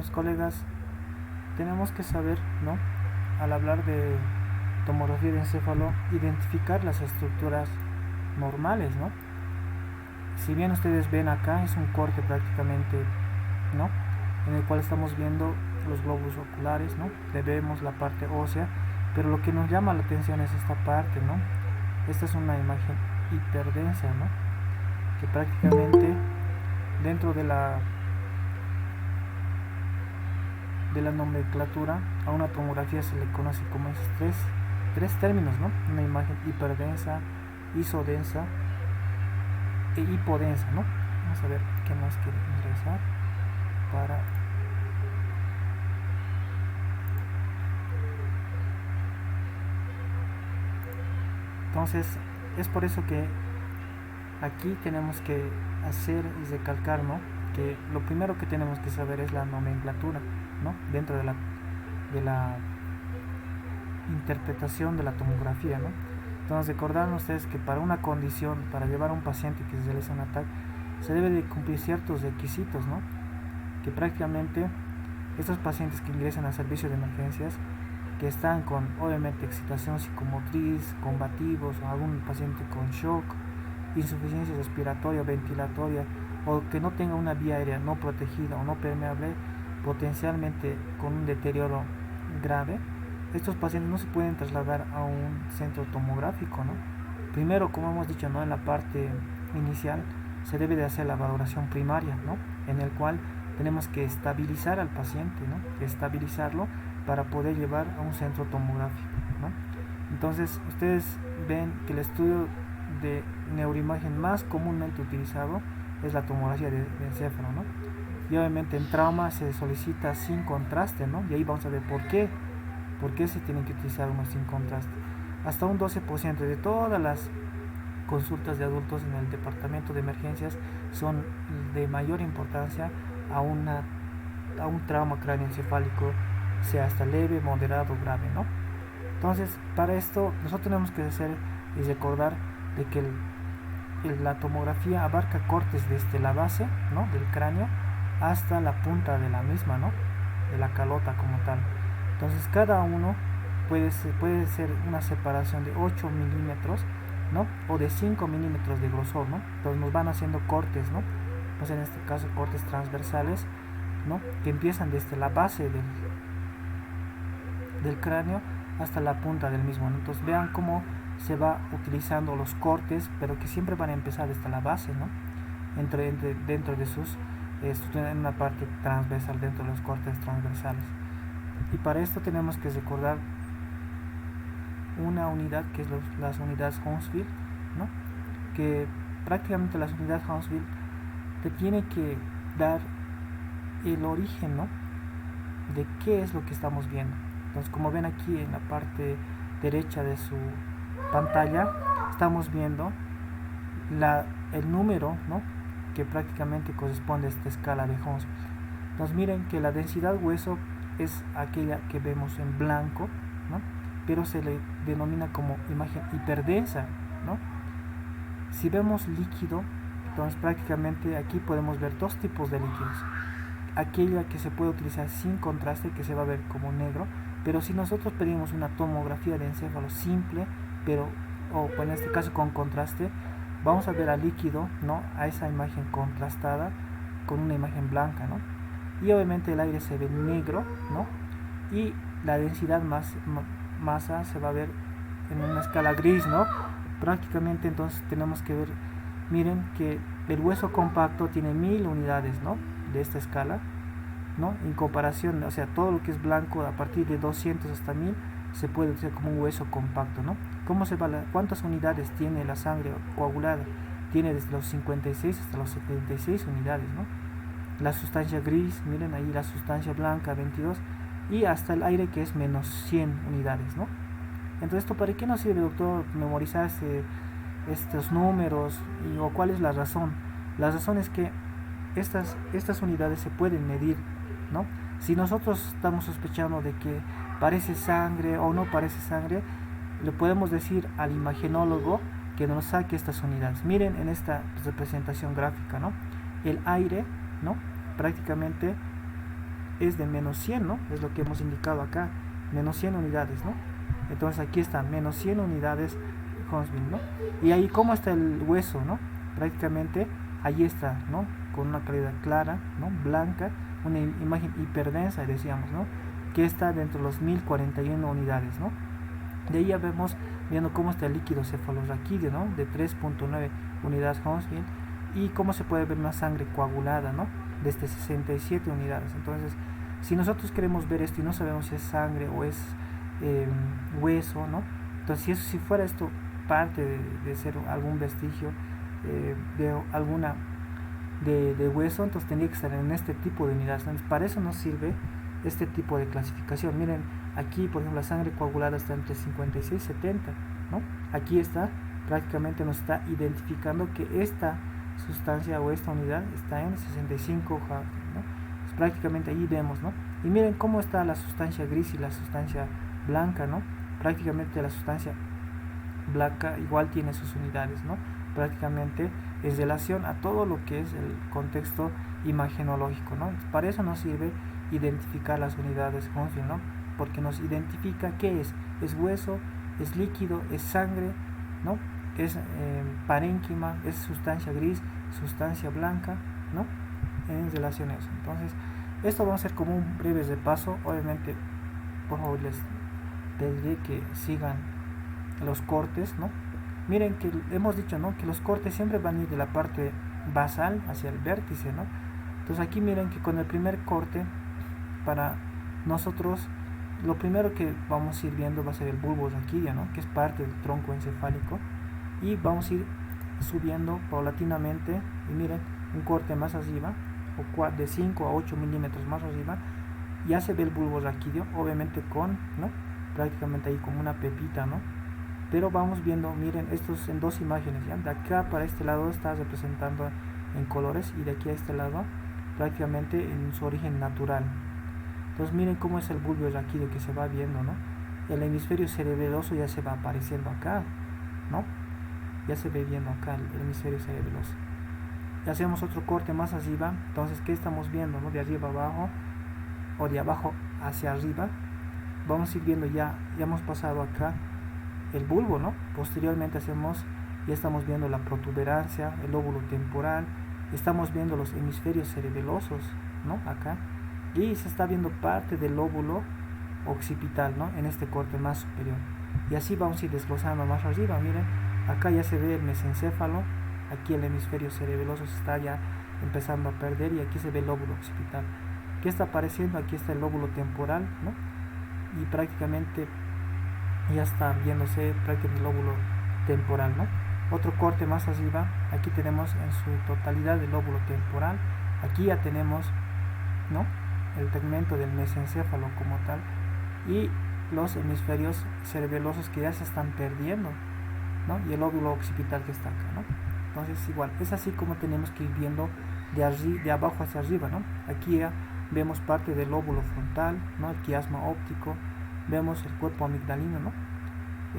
mis colegas, tenemos que saber, ¿no? Al hablar de tomografía de encéfalo, identificar las estructuras normales, ¿no? Si bien ustedes ven acá, es un corte prácticamente, ¿no? En el cual estamos viendo los globos oculares, ¿no? Vemos la parte ósea, pero lo que nos llama la atención es esta parte, ¿no? Esta es una imagen hiperdensa, ¿no? Que prácticamente dentro de la nomenclatura a una tomografía se le conoce como esos tres términos, ¿no? Una imagen hiperdensa, isodensa e hipodensa, ¿no? Vamos a ver qué más quiere ingresar para entonces es por eso que aquí tenemos que hacer y recalcar, ¿no? Que lo primero que tenemos que saber es la nomenclatura, ¿no? Dentro de la interpretación de la tomografía, ¿no? Entonces recordarán ustedes que para una condición, para llevar a un paciente que se realiza un ataque, se debe de cumplir ciertos requisitos, ¿no? Que prácticamente estos pacientes que ingresan al servicio de emergencias, que están con obviamente excitación psicomotriz, combativos, o algún paciente con shock, insuficiencia respiratoria, ventilatoria, o que no tenga una vía aérea no protegida o no permeable, potencialmente con un deterioro grave, estos pacientes no se pueden trasladar a un centro tomográfico, ¿no? Primero, como hemos dicho, ¿no? En la parte inicial se debe de hacer la valoración primaria, ¿no? En el cual tenemos que estabilizar al paciente, ¿no? Estabilizarlo para poder llevar a un centro tomográfico, ¿no? Entonces, ustedes ven que el estudio de neuroimagen más comúnmente utilizado es la tomografía de encéfalo, ¿no? Y obviamente en trauma se solicita sin contraste, ¿no? Y ahí vamos a ver por qué se tienen que utilizar uno sin contraste. Hasta un 12% de todas las consultas de adultos en el departamento de emergencias son de mayor importancia a un trauma cráneoencefálico, sea hasta leve, moderado, grave, ¿no? Entonces, para esto nosotros tenemos que hacer y recordar de que la tomografía abarca cortes desde la base, ¿no? Del cráneo hasta la punta de la misma, ¿no? De la calota como tal. Entonces cada uno puede ser una separación de 8 milímetros, ¿no? O de 5 milímetros de grosor, ¿no? Entonces nos van haciendo cortes, ¿no? Entonces en este caso cortes transversales, ¿no? Que empiezan desde la base del cráneo hasta la punta del mismo, ¿no? Entonces vean cómo se va utilizando los cortes, pero que siempre van a empezar desde la base, ¿no? Dentro de sus en una parte transversal, dentro de los cortes transversales. Y para esto tenemos que recordar una unidad que es las unidades Hounsfield, ¿no? Que prácticamente las unidades Hounsfield te tiene que dar el origen, ¿no? De qué es lo que estamos viendo. Entonces, como ven aquí en la parte derecha de su pantalla, estamos viendo el número, ¿no? Que prácticamente corresponde a esta escala de Hounsfield. Entonces miren que la densidad hueso es aquella que vemos en blanco, ¿no? Pero se le denomina como imagen hiperdensa, ¿no? Si vemos líquido, entonces prácticamente aquí podemos ver dos tipos de líquidos. Aquella que se puede utilizar sin contraste, que se va a ver como negro, pero si nosotros pedimos una tomografía de encéfalo simple, o en este caso con contraste, vamos a ver al líquido, ¿no? A esa imagen contrastada con una imagen blanca, ¿no? Y obviamente el aire se ve negro, ¿no? Y la densidad masa se va a ver en una escala gris, ¿no? Prácticamente entonces tenemos que ver, miren que el hueso compacto tiene 1000 unidades, ¿no? De esta escala, ¿no? En comparación, o sea, todo lo que es blanco a partir de 200 hasta 1000 se puede decir como un hueso compacto, ¿no? ¿Cuántas unidades tiene la sangre coagulada? Tiene desde los 56 hasta los 76 unidades, ¿no? La sustancia gris, miren ahí la sustancia blanca 22 y hasta el aire que es menos 100 unidades, ¿no? Entonces, ¿esto para qué nos sirve, doctor, memorizarse estos números o cuál es la razón? La razón es que estas unidades se pueden medir, ¿no? Si nosotros estamos sospechando de que parece sangre o no parece sangre, le podemos decir al imagenólogo que nos saque estas unidades. Miren en esta representación gráfica, ¿no? El aire, ¿no? Prácticamente es de menos 100, ¿no? Es lo que hemos indicado acá, menos 100 unidades, ¿no? Entonces aquí está, menos 100 unidades Huntsville, ¿no? Y ahí, ¿cómo está el hueso, no? Prácticamente ahí está, ¿no? Con una calidad clara, ¿no? Blanca, una imagen hiperdensa, decíamos, ¿no? Que está dentro de los 1041 unidades, ¿no? De ahí ya vemos, viendo cómo está el líquido cefalorraquídeo, ¿no? De 3.9 unidades Huntsville, y cómo se puede ver una sangre coagulada, ¿no? Desde 67 unidades. Entonces, si nosotros queremos ver esto y no sabemos si es sangre o es hueso, ¿no? Entonces, si fuera esto parte de ser algún vestigio de alguna de hueso, entonces tendría que estar en este tipo de unidades. Entonces, para eso nos sirve este tipo de clasificación. Miren, aquí por ejemplo la sangre coagulada está entre 56 y 70, ¿no? Aquí está, prácticamente nos está identificando que esta sustancia o esta unidad está en 65 Hz, ¿no? Pues prácticamente ahí vemos, ¿no? Y miren cómo está la sustancia gris y la sustancia blanca, ¿no? Prácticamente la sustancia blanca igual tiene sus unidades, ¿no? Prácticamente en relación a todo lo que es el contexto imagenológico, ¿no? Para eso nos sirve identificar las unidades Huntsville, ¿no? Porque nos identifica qué es hueso, es líquido, es sangre, ¿no? Es parénquima, es sustancia gris, sustancia blanca, ¿no? En relación a eso. Entonces, esto vamos a hacer como un breve repaso. Obviamente, por favor, les pediré que sigan los cortes, ¿no? Miren que hemos dicho, ¿no? Que los cortes siempre van a ir de la parte basal hacia el vértice, ¿no? Entonces aquí miren que con el primer corte, para nosotros, lo primero que vamos a ir viendo va a ser el bulbo raquídeo, ¿no? Que es parte del tronco encefálico, y vamos a ir subiendo paulatinamente. Y miren, un corte más arriba, o de 5 a 8 milímetros más arriba, ya se ve el bulbo raquídeo, obviamente con, ¿no? Prácticamente ahí como una pepita, ¿no? Pero vamos viendo, miren, estos en dos imágenes, ¿ya? De acá para este lado está representando en colores, y de aquí a este lado prácticamente en su origen natural. Entonces miren cómo es el bulbo raquídeo que se va viendo, ¿no? El hemisferio cerebeloso ya se va apareciendo acá, ¿no? Ya se ve viendo acá el hemisferio cerebeloso. Y hacemos otro corte más arriba. Entonces, ¿qué estamos viendo, no? De arriba abajo, o de abajo hacia arriba. Vamos a ir viendo, ya hemos pasado acá el bulbo, ¿no? Posteriormente ya estamos viendo la protuberancia, el lóbulo temporal, estamos viendo los hemisferios cerebelosos, ¿no? Acá. Y se está viendo parte del lóbulo occipital, ¿no? En este corte más superior. Y así vamos a ir desglosando más arriba. Miren, acá ya se ve el mesencéfalo, aquí el hemisferio cerebeloso se está ya empezando a perder, y aquí se ve el lóbulo occipital. ¿Qué está apareciendo? Aquí está el lóbulo temporal, ¿no? Y prácticamente ya está viéndose prácticamente el lóbulo temporal, ¿no? Otro corte más arriba, aquí tenemos en su totalidad el lóbulo temporal. Aquí ya tenemos, ¿no? El tegmento del mesencéfalo como tal, y los hemisferios cerebelosos que ya se están perdiendo, ¿no? Y el lóbulo occipital que está acá, ¿no? Entonces igual, es así como tenemos que ir viendo de abajo hacia arriba, ¿no? Aquí ya vemos parte del lóbulo frontal, ¿no? El quiasma óptico, vemos el cuerpo amigdalino, ¿no?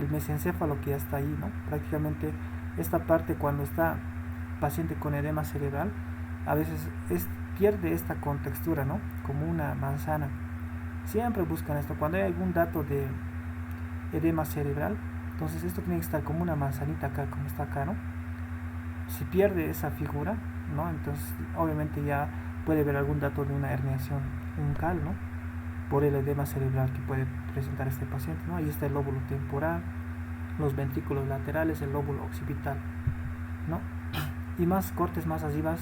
El mesencéfalo que ya está ahí, ¿no? Prácticamente esta parte, cuando está paciente con edema cerebral, a veces pierde esta contextura, ¿no? Como una manzana. Siempre buscan esto. Cuando hay algún dato de edema cerebral, entonces esto tiene que estar como una manzanita acá, como está acá, ¿no? Si pierde esa figura, ¿no? Entonces obviamente ya puede haber algún dato de una herniación uncal, ¿no? Por el edema cerebral que puede presentar este paciente, ¿no? Ahí está el lóbulo temporal, los ventrículos laterales, el lóbulo occipital, ¿no? Y más cortes más arriba,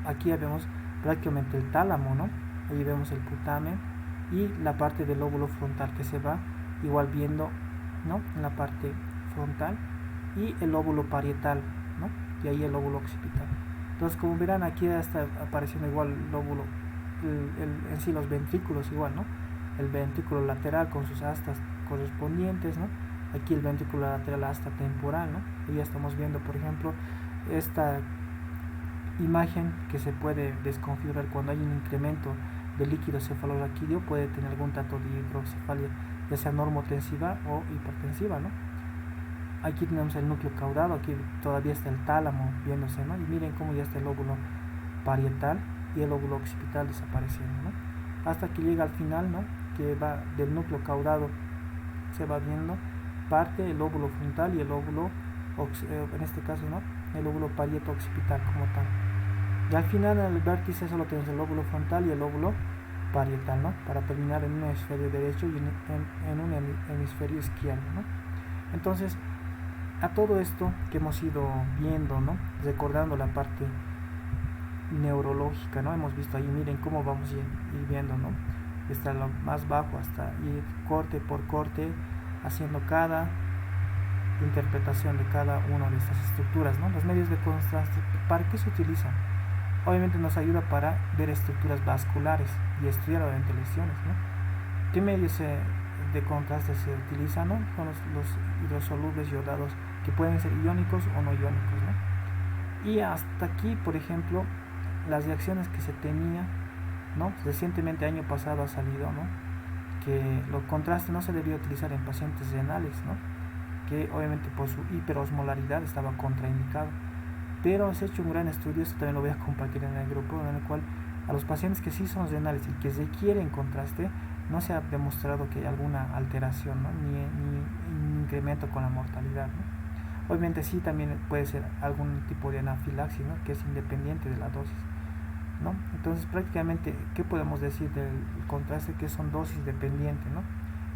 aquí ya vemos prácticamente el tálamo, ¿no? Ahí vemos el putamen y la parte del lóbulo frontal que se va igual viendo, ¿no? En la parte frontal, y el lóbulo parietal, ¿no? Y ahí el lóbulo occipital. Entonces, como verán, aquí ya está apareciendo igual el lóbulo, en sí los ventrículos igual, ¿no? El ventrículo lateral con sus astas correspondientes, ¿no? Aquí el ventrículo lateral, asta temporal, ¿no? Y ya estamos viendo, por ejemplo, esta imagen que se puede desconfigurar cuando hay un incremento del líquido cefalorraquídeo, puede tener algún dato de hidrocefalia, ya sea normotensiva o hipertensiva, ¿no? Aquí tenemos el núcleo caudado, aquí todavía está el tálamo viéndose, ¿no? Y miren cómo ya está el lóbulo parietal y el lóbulo occipital desapareciendo, ¿no? hasta que llega al final, ¿no? Que va del núcleo caudado, se va viendo parte el lóbulo frontal y el lóbulo, en este caso, ¿no? El lóbulo parieto occipital como tal. Y al final, en el vértice, solo tenemos el lóbulo frontal y el lóbulo parietal, ¿no? Para terminar en un hemisferio derecho y en un hemisferio izquierdo, ¿no? Entonces, a todo esto que hemos ido viendo, ¿no? Recordando la parte neurológica, ¿no? Hemos visto ahí, miren cómo vamos a ir viendo, ¿no? Desde lo más bajo hasta ir corte por corte, haciendo cada interpretación de cada una de estas estructuras, ¿no? Los medios de contraste, ¿para qué se utilizan? Obviamente nos ayuda para ver estructuras vasculares y estudiar obviamente lesiones, ¿no? ¿Qué medios de contraste se utilizan, ¿no? Son los hidrosolubles yodados, que pueden ser iónicos o no iónicos, ¿no? Y hasta aquí, por ejemplo, las reacciones que se tenía, ¿no? Recientemente, año pasado ha salido, ¿no? Que los contrastes no se debía utilizar en pacientes renales, ¿no? Que obviamente por su hiperosmolaridad estaba contraindicado. Pero se ha hecho un gran estudio, esto también lo voy a compartir en el grupo, en el cual a los pacientes que sí son renales y que requieren contraste, no se ha demostrado que hay alguna alteración, ¿no? ni incremento con la mortalidad, ¿no? Obviamente sí también puede ser algún tipo de anafilaxis, ¿no? Que es independiente de la dosis, ¿no? Entonces prácticamente, ¿qué podemos decir del contraste? Que son dosis dependientes, ¿no?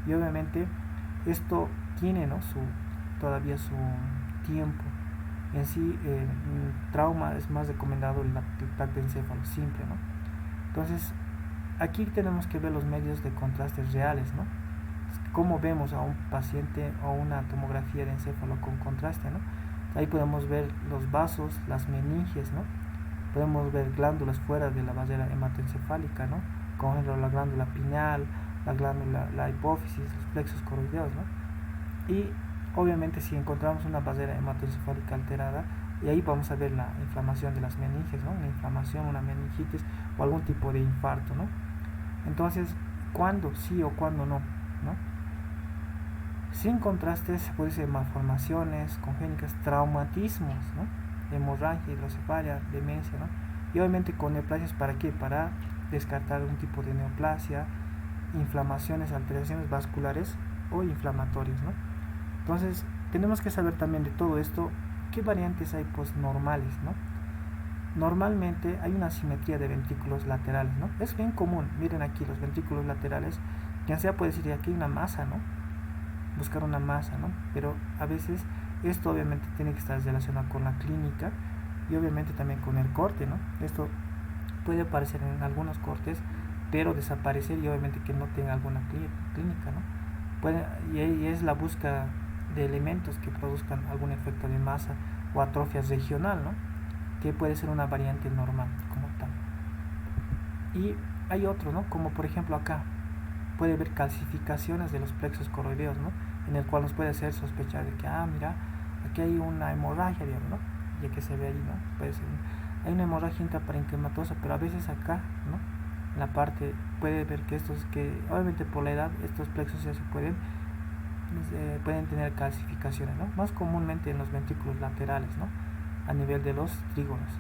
Y obviamente esto tiene, ¿no? todavía su tiempo. En sí, trauma es más recomendado el TAC de encéfalo simple, ¿no? Entonces, aquí tenemos que ver los medios de contraste reales, ¿no? Cómo vemos a un paciente o una tomografía de encéfalo con contraste, ¿no? Ahí podemos ver los vasos, las meninges, ¿no? Podemos ver glándulas fuera de la barrera hematoencefálica, ¿no? Como ejemplo la glándula pineal, la hipófisis, los plexos coroideos, ¿no? Y obviamente si encontramos una barrera hematoencefálica alterada, y ahí vamos a ver la inflamación de las meninges, ¿no? Una inflamación, una meningitis o algún tipo de infarto, ¿no? Entonces, ¿cuándo sí o cuándo no? ¿No? Sin contrastes puede ser malformaciones congénitas, traumatismos, ¿no? Hemorragia, hidrocefalia, demencia, ¿no? Y obviamente con neoplasias, ¿para qué? Para descartar algún tipo de neoplasia, inflamaciones, alteraciones vasculares o inflamatorias, ¿no? Entonces, tenemos que saber también de todo esto, qué variantes hay normales, ¿no? Normalmente hay una simetría de ventrículos laterales, ¿no? Es bien común, miren aquí los ventrículos laterales, quien sea puede decir aquí hay una masa, ¿no? Buscar una masa, ¿no? Pero a veces esto obviamente tiene que estar relacionado con la clínica y obviamente también con el corte, ¿no? Esto puede aparecer en algunos cortes, pero desaparecer y obviamente que no tenga alguna clínica, ¿no? Y es la búsqueda de elementos que produzcan algún efecto de masa o atrofia regional, ¿no? Que puede ser una variante normal como tal. Y hay otro, ¿no? Como por ejemplo acá puede haber calcificaciones de los plexos coroideos, ¿no? En el cual nos puede hacer sospechar de que, mira, aquí hay una hemorragia, digamos, ¿no? Ya que se ve ahí, ¿no? Puede ser hay una hemorragia intraparenquimatosa, pero a veces acá, ¿no? En la parte puede ver que obviamente por la edad estos plexos ya se pueden tener calcificaciones, ¿no? Más comúnmente en los ventrículos laterales, ¿no? A nivel de los trígonos.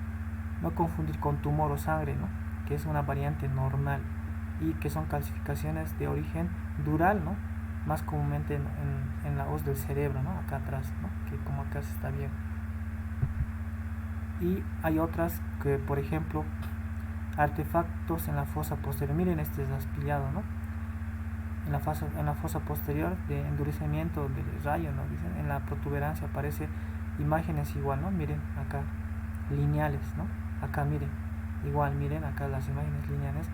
No confundir con tumor o sangre, ¿no? Que es una variante normal y que son calcificaciones de origen dural, ¿no? Más comúnmente en la hoz del cerebro, ¿no? Acá atrás, ¿no? Que como acá se está viendo. Y hay otras que, por ejemplo, artefactos en la fosa posterior. Miren este raspillado, ¿no? En la fosa posterior de endurecimiento del rayo, ¿no? Dicen, en la protuberancia aparece imágenes igual, ¿no? Miren acá, lineales, ¿no? Acá miren, igual miren acá las imágenes lineales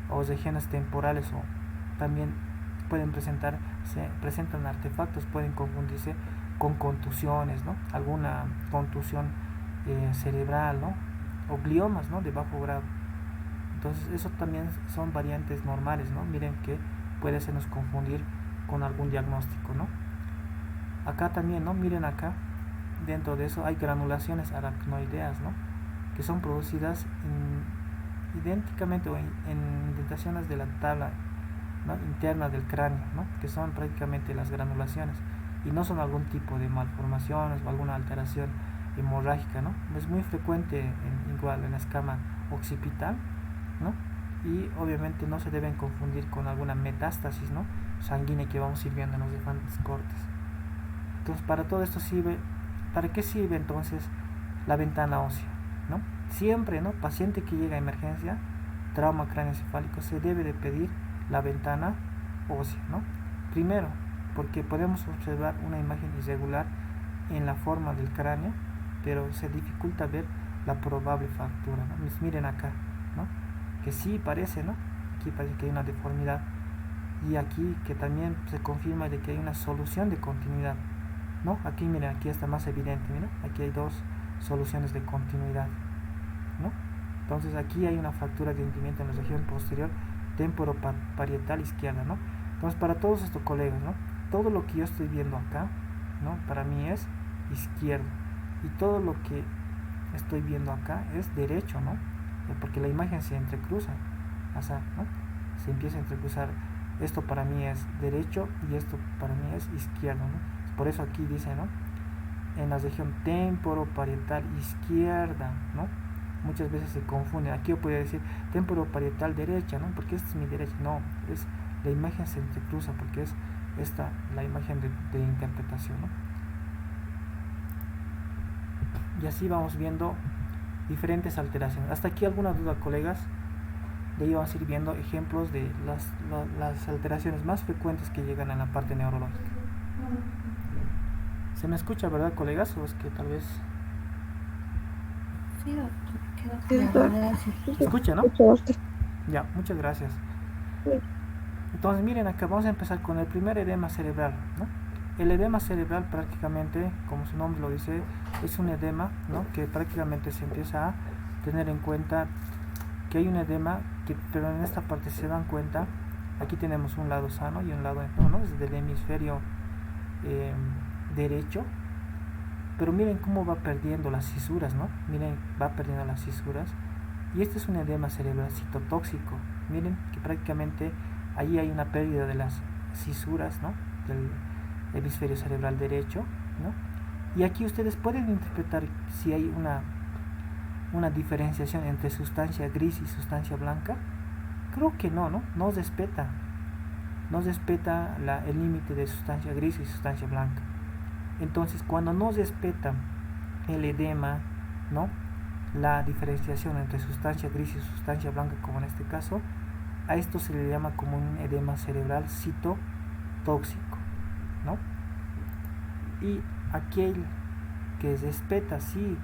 o regiones temporales, o también presentan artefactos, pueden confundirse con contusiones, ¿no? Alguna contusión cerebral, ¿no? O gliomas, ¿no? De bajo grado. Entonces eso también son variantes normales, ¿no? Miren que puede hacernos confundir con algún diagnóstico, ¿no? Acá también, ¿no? Miren acá, dentro de eso hay granulaciones aracnoideas, ¿no? Que son producidas idénticamente o en indentaciones de la tabla, ¿no? Interna del cráneo, ¿no? Que son prácticamente las granulaciones y no son algún tipo de malformaciones o alguna alteración hemorrágica, ¿no? Es muy frecuente igual en la escama occipital, ¿no? y obviamente no se deben confundir con alguna metástasis, ¿no?, sanguínea que vamos a ir viendo en los diferentes cortes. Entonces, para todo esto sirve, ¿para qué sirve entonces la ventana ósea, ¿no? Siempre, ¿no?, paciente que llega a emergencia, trauma cráneoencefálico, se debe de pedir la ventana ósea, ¿no? Primero, porque podemos observar una imagen irregular en la forma del cráneo, pero se dificulta ver la probable fractura, ¿no? Miren acá, ¿no?, que sí parece, ¿no?, aquí parece que hay una deformidad, y aquí que también se confirma de que hay una solución de continuidad, ¿no? Aquí miren, aquí está más evidente, miren, aquí hay dos soluciones de continuidad, ¿no? Entonces aquí hay una fractura de hundimiento en la región posterior temporoparietal izquierda, ¿no? Entonces, para todos estos colegas, ¿no?, todo lo que yo estoy viendo acá, ¿no?, para mí es izquierdo, y todo lo que estoy viendo acá es derecho, ¿no?, porque la imagen se entrecruza, o sea, ¿no?, se empieza a entrecruzar. Esto para mí es derecho y esto para mí es izquierdo, ¿no? Por eso aquí dice, ¿no?, en la región temporoparietal izquierda, ¿no? Muchas veces se confunde. Aquí yo podría decir temporoparietal derecha, ¿no?, porque esta es mi derecha. No, es la imagen se entrecruza porque es esta la imagen de interpretación, ¿no? Y así vamos viendo diferentes alteraciones. ¿Hasta aquí alguna duda, colegas? De ahí vamos a ir viendo ejemplos de las alteraciones más frecuentes que llegan a la parte neurológica. ¿Se me escucha, verdad, colegas? ¿O es que tal vez...? Sí, quedó claro. ¿Se escucha, no? Ya, muchas gracias. Entonces, miren, acá vamos a empezar con el primer edema cerebral, ¿no? El edema cerebral prácticamente, como su nombre lo dice, es un edema, ¿no?, que prácticamente se empieza a tener en cuenta que hay un edema, pero en esta parte se dan cuenta, aquí tenemos un lado sano y un lado enfermo, ¿no?, desde el hemisferio derecho, pero miren cómo va perdiendo las cisuras, ¿no? Miren, va perdiendo las cisuras, y este es un edema cerebral citotóxico. Miren que prácticamente ahí hay una pérdida de las cisuras, ¿no?, del hemisferio cerebral derecho, ¿no? Y aquí ustedes pueden interpretar si hay una diferenciación entre sustancia gris y sustancia blanca. Creo que no, ¿no? No respeta el límite de sustancia gris y sustancia blanca. Entonces, cuando no respeta el edema, ¿no?, la diferenciación entre sustancia gris y sustancia blanca, como en este caso, a esto se le llama como un edema cerebral citotóxico, ¿no? Y aquel que respeta, sí,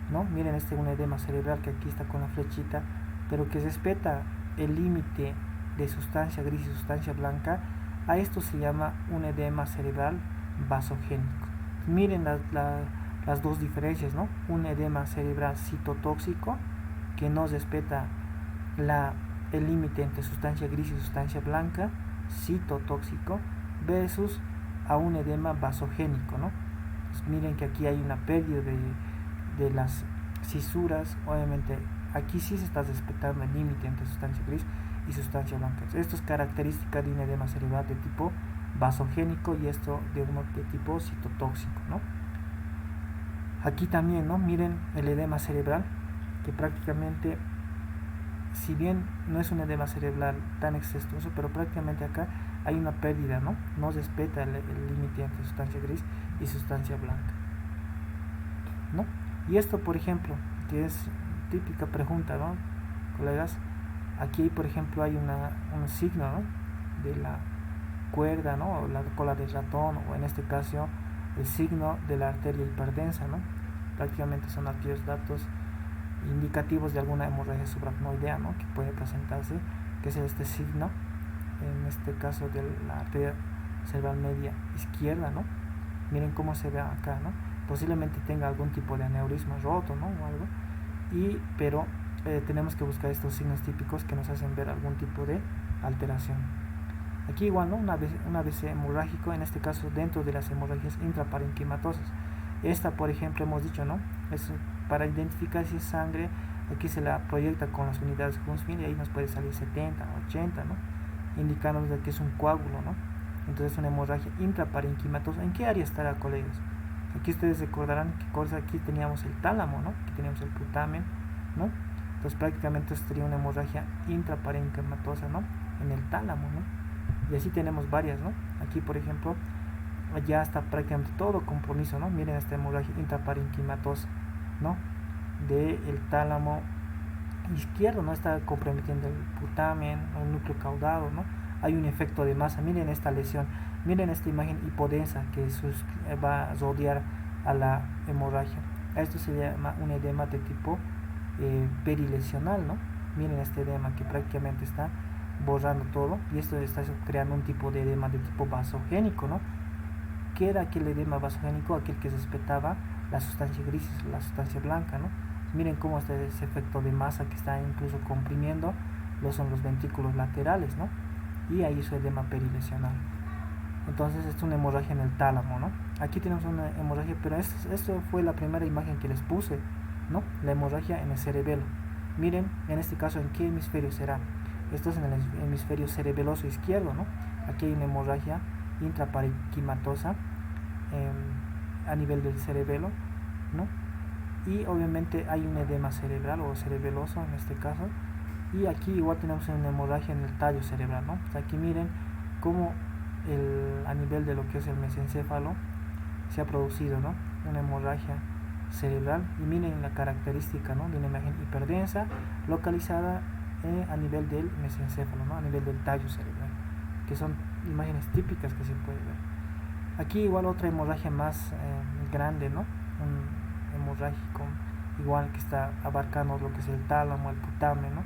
¿no? Miren, este es un edema cerebral que aquí está con la flechita, pero que respeta el límite de sustancia gris y sustancia blanca, a esto se llama un edema cerebral vasogénico. Miren las dos diferencias, ¿no? Un edema cerebral citotóxico que no respeta el límite entre sustancia gris y sustancia blanca, citotóxico, versus a un edema vasogénico, ¿no? Pues miren que aquí hay una pérdida de las cisuras. Obviamente aquí sí se está respetando el límite entre sustancia gris y sustancia blanca. Esto es característica de un edema cerebral de tipo vasogénico y esto de uno de tipo citotóxico, ¿no? Aquí también, ¿no?, miren el edema cerebral, que prácticamente, si bien no es un edema cerebral tan excestuoso, pero prácticamente acá hay una pérdida, ¿no? No respeta el límite entre sustancia gris y sustancia blanca, ¿no? Y esto, por ejemplo, que es típica pregunta, ¿no, colegas? Aquí, por ejemplo, hay un signo, ¿no?, de la cuerda, ¿no?, o la cola de ratón, o en este caso el signo de la arteria hiperdensa, ¿no? Prácticamente son aquellos datos indicativos de alguna hemorragia subaracnoidea, ¿no?, que puede presentarse, que es este signo, en este caso de la arteria cerebral media izquierda, ¿no? Miren cómo se ve acá, ¿no? Posiblemente tenga algún tipo de aneurisma roto, ¿no?, o algo, pero tenemos que buscar estos signos típicos que nos hacen ver algún tipo de alteración. Aquí igual, ¿no?, un AVC hemorrágico, en este caso dentro de las hemorragias intraparenquimatosas. Esta, por ejemplo, hemos dicho, ¿no?, es para identificar si es sangre. Aquí se la proyecta con las unidades Huntsville y ahí nos puede salir 70, 80, ¿no?, indicándonos de que es un coágulo, ¿no? Entonces, una hemorragia intraparenquimatosa. ¿En qué área estará, colegas? Aquí ustedes recordarán que aquí teníamos el tálamo, ¿no?, aquí teníamos el putamen, ¿no? Entonces prácticamente esto sería una hemorragia intraparenquimatosa, ¿no? En el tálamo, ¿no? Y así tenemos varias, ¿no? Aquí, por ejemplo, ya está prácticamente todo compromiso, ¿no? Miren esta hemorragia intraparenquimatosa, ¿no? Del tálamo izquierdo, ¿no? Está comprometiendo el putamen, el núcleo caudado, ¿no? Hay un efecto de masa. Miren esta lesión, miren esta imagen hipodensa que va a rodear a la hemorragia. Esto se llama un edema de tipo perilesional, ¿no? Miren este edema que prácticamente está borrando todo, y esto está creando un tipo de edema de tipo vasogénico, ¿no? ¿Qué era aquel edema vasogénico? Aquel que respetaba la sustancia gris, la sustancia blanca, ¿no? Miren cómo está ese efecto de masa que está incluso comprimiendo son los ventrículos laterales, ¿no? Y ahí su edema perilesional. Entonces esto es una hemorragia en el tálamo, ¿no? Aquí tenemos una hemorragia, pero esto fue la primera imagen que les puse, ¿no? La hemorragia en el cerebelo. Miren, en este caso, ¿en qué hemisferio será? Esto es en el hemisferio cerebeloso izquierdo, ¿no? Aquí hay una hemorragia intraparenquimatosa a nivel del cerebelo, ¿no? Y obviamente hay un edema cerebral o cerebeloso en este caso, y aquí igual tenemos una hemorragia en el tallo cerebral, ¿no? O sea, aquí miren cómo a nivel de lo que es el mesencéfalo se ha producido, ¿no? Una hemorragia cerebral, y miren la característica, ¿no? De una imagen hiperdensa localizada a nivel del mesencéfalo, ¿no? A nivel del tallo cerebral, que son imágenes típicas que se puede ver. Aquí igual otra hemorragia más grande, ¿no? Un hemorrágico igual que está abarcando lo que es el tálamo, el putamen, ¿no?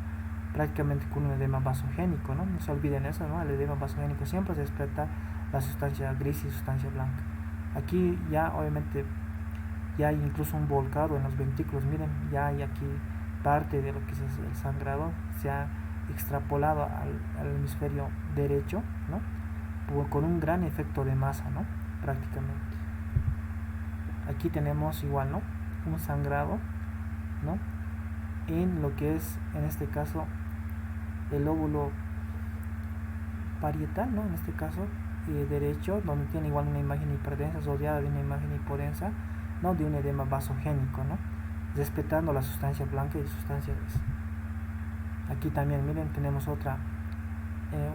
Prácticamente con un edema vasogénico, ¿no? No se olviden eso, ¿no? El edema vasogénico siempre se respeta la sustancia gris y sustancia blanca. Aquí ya obviamente ya hay incluso un volcado en los ventrículos. Miren, ya hay aquí parte de lo que es el sangrado, se ha extrapolado al hemisferio derecho, ¿no? Con un gran efecto de masa, ¿no? Prácticamente. Aquí tenemos igual, ¿no? Un sangrado, ¿no? En lo que es, en este caso, el lóbulo parietal, ¿no? En este caso, derecho, donde tiene igual una imagen hiperdensa, rodeada de una imagen hipodensa, ¿no? De un edema vasogénico, ¿no? Respetando la sustancia blanca y la sustancia gris. Aquí también, miren, tenemos otra,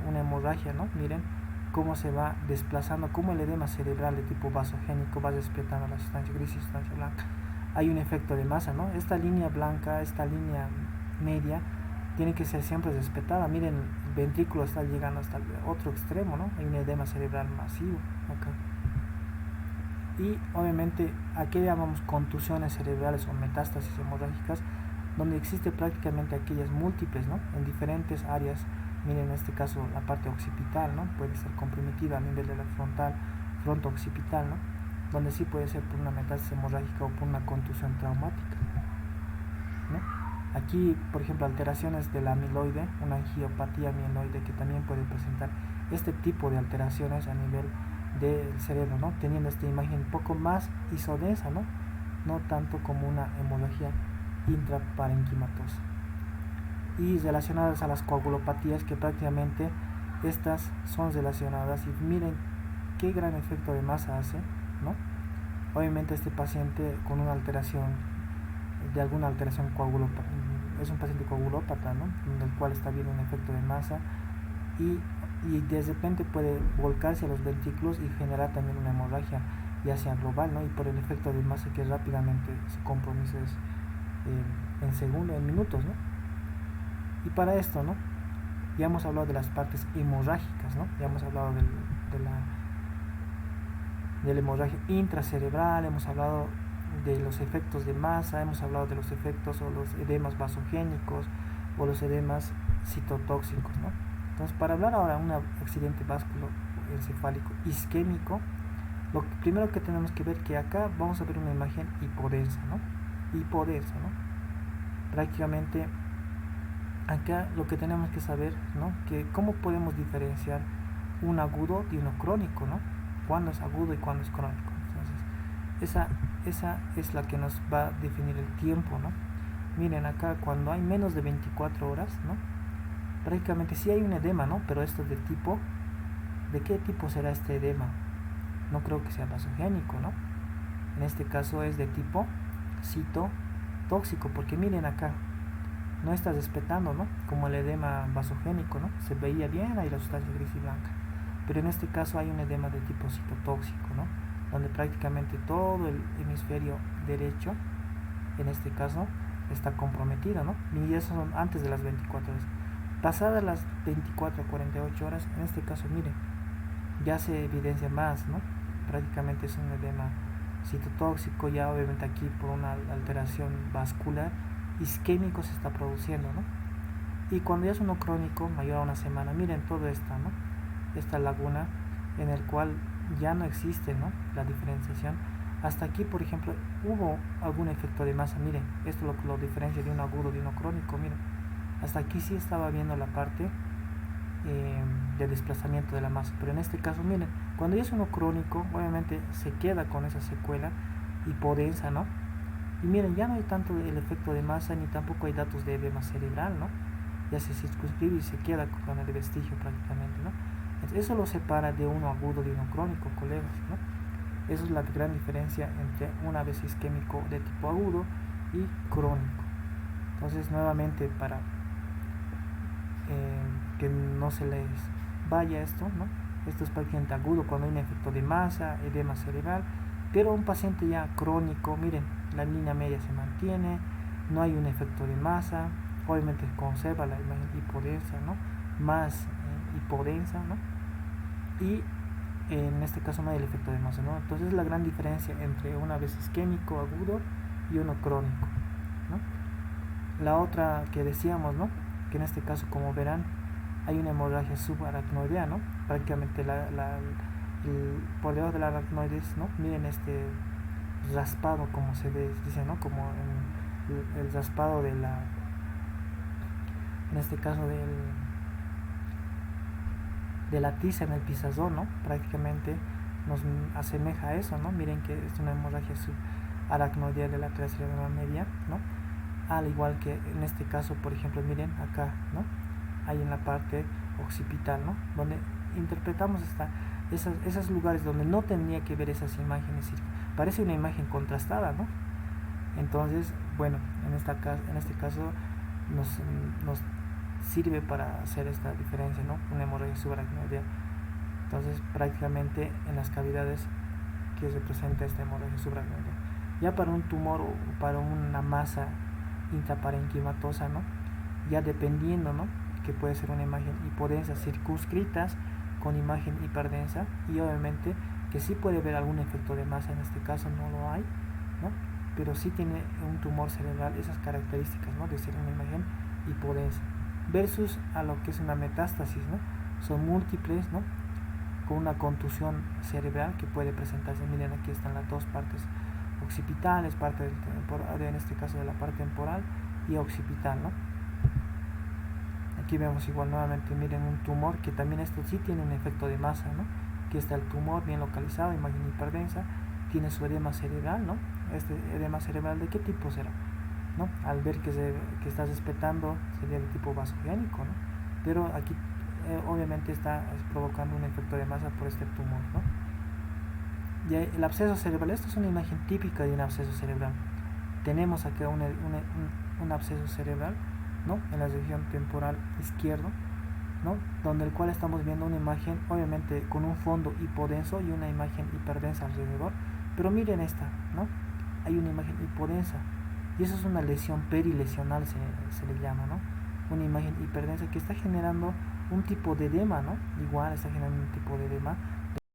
una hemorragia, ¿no? Miren cómo se va desplazando, cómo el edema cerebral de tipo vasogénico va respetando la sustancia gris y la sustancia blanca. Hay un efecto de masa, ¿no? Esta línea blanca, esta línea media, tiene que ser siempre respetada. Miren, el ventrículo está llegando hasta el otro extremo, ¿no? Hay un edema cerebral masivo acá. Y obviamente aquí llamamos contusiones cerebrales o metástasis hemorrágicas, donde existe prácticamente aquellas múltiples, ¿no? En diferentes áreas. Miren, en este caso la parte occipital, ¿no? Puede ser comprometida a nivel de la fronto occipital, ¿no? Donde sí puede ser por una metástasis hemorrágica o por una contusión traumática, ¿no? Aquí, por ejemplo, alteraciones del amiloide, una angiopatía amiloide que también puede presentar este tipo de alteraciones a nivel del cerebro, ¿no? Teniendo esta imagen un poco más isodensa, ¿no? No tanto como una hemorragia intraparenquimatosa. Y relacionadas a las coagulopatías, que prácticamente estas son relacionadas, y miren qué gran efecto de masa hace, ¿no? Obviamente este paciente con una alteración, de alguna alteración coagulopática, es un paciente coagulópata, ¿no? En el cual está viendo un efecto de masa, y de repente puede volcarse a los ventrículos y generar también una hemorragia, ya sea global, ¿no? Y por el efecto de masa que rápidamente se compromete en segundos, en minutos, ¿no? Y para esto, ¿no? Ya hemos hablado de las partes hemorrágicas, ¿no? Ya hemos hablado de la hemorragia intracerebral, hemos hablado de los efectos de masa, hemos hablado de los efectos o los edemas vasogénicos o los edemas citotóxicos, ¿no? Entonces, para hablar ahora de un accidente vasculoencefálico isquémico, lo primero que tenemos que ver que acá vamos a ver una imagen hipodensa, ¿no? Hipodensa, ¿no? Prácticamente acá lo que tenemos que saber, ¿no? Que cómo podemos diferenciar un agudo de uno crónico, ¿no? Cuándo es agudo y cuándo es crónico. Entonces, esa es la que nos va a definir el tiempo, ¿no? Miren acá, cuando hay menos de 24 horas, ¿no? Prácticamente sí hay un edema, ¿no? Pero esto ¿de qué tipo será este edema? No creo que sea vasogénico, ¿no? En este caso es de tipo citotóxico, porque miren acá, no estás espetando, ¿no? Como el edema vasogénico, ¿no? Se veía bien ahí la sustancia gris y blanca. Pero en este caso hay un edema de tipo citotóxico, ¿no? Donde prácticamente todo el hemisferio derecho, en este caso, está comprometido, ¿no? Y eso son antes de las 24 horas. Pasadas las 24 a 48 horas, en este caso, miren, ya se evidencia más, ¿no? Prácticamente es un edema citotóxico, ya obviamente aquí por una alteración vascular, isquémico se está produciendo, ¿no? Y cuando ya es uno crónico, mayor a una semana, miren todo esto, ¿no? Esta laguna en el cual ya no existe, ¿no? La diferenciación. Hasta aquí, por ejemplo, hubo algún efecto de masa, miren, esto lo diferencia de uno agudo de uno crónico, miren. Hasta aquí sí estaba viendo la parte de desplazamiento de la masa, pero en este caso, miren, cuando ya es uno crónico, obviamente se queda con esa secuela hipodensa, ¿no? Y miren, ya no hay tanto el efecto de masa ni tampoco hay datos de edema cerebral, ¿no? Ya se circunscribe y se queda con el vestigio prácticamente, ¿no? Entonces, eso lo separa de uno agudo de uno crónico, colegas, ¿no? Esa es la gran diferencia entre un ABC isquémico de tipo agudo y crónico. Entonces, nuevamente, para que no se les vaya esto, ¿no? Esto es prácticamente agudo cuando hay un efecto de masa, edema cerebral, pero un paciente ya crónico, miren, la línea media se mantiene, no hay un efecto de masa, obviamente conserva la imagen hipodensa, ¿no? Más hipodensa, ¿no? Y en este caso no hay el efecto de masa, ¿no? Entonces es la gran diferencia entre una vez isquémico agudo y uno crónico, ¿no? La otra que decíamos, ¿no? Que en este caso, como verán, hay una hemorragia subaracnoidea, ¿no? Prácticamente por debajo de la aracnoides, ¿no? Miren este raspado, como se dice, ¿no? Como el raspado de la, en este caso de la tiza en el pizarrón, ¿no? Prácticamente nos asemeja a eso, ¿no? Miren que es una hemorragia subaracnoidea de la tercera media, ¿no? Al igual que en este caso, por ejemplo, miren acá, ¿no? Hay en la parte occipital, ¿no? Donde interpretamos esos lugares donde no tenía que ver esas imágenes, parece una imagen contrastada, ¿no? Entonces, bueno, en este caso nos sirve para hacer esta diferencia, ¿no? Una hemorragia subaracnoidea. Entonces, prácticamente en las cavidades que representa esta hemorragia subaracnoidea. Ya para un tumor o para una masa intraparenquimatosa, ¿no? Ya dependiendo, ¿no? Que puede ser una imagen hipodensa circunscritas con imagen hiperdensa, y obviamente que sí puede haber algún efecto de masa, en este caso no lo hay, ¿no? Pero sí tiene un tumor cerebral esas características, ¿no? De ser una imagen hipodensa versus a lo que es una metástasis, ¿no? Son múltiples, ¿no? Con una contusión cerebral que puede presentarse. Miren, aquí están las dos partes occipitales, parte del temporal, en este caso de la parte temporal y occipital, ¿no? Aquí vemos igual nuevamente, miren, un tumor que también esto sí tiene un efecto de masa, ¿no? Aquí está el tumor bien localizado, imagen hiperdensa, tiene su edema cerebral, ¿no? Este edema cerebral, ¿de qué tipo será? ¿No? Al ver que está respetando, sería de tipo vasogénico, ¿no? Pero aquí obviamente está provocando un efecto de masa por este tumor, ¿no? Y el absceso cerebral, esto es una imagen típica de un absceso cerebral. Tenemos acá un absceso cerebral, ¿no? En la región temporal izquierdo, ¿no? Donde el cual estamos viendo una imagen obviamente con un fondo hipodenso y una imagen hiperdensa alrededor, pero miren esta, ¿no? Hay una imagen hipodensa y eso es una lesión perilesional, se le llama, ¿no? Una imagen hiperdensa que está generando un tipo de edema, ¿no? Igual está generando un tipo de edema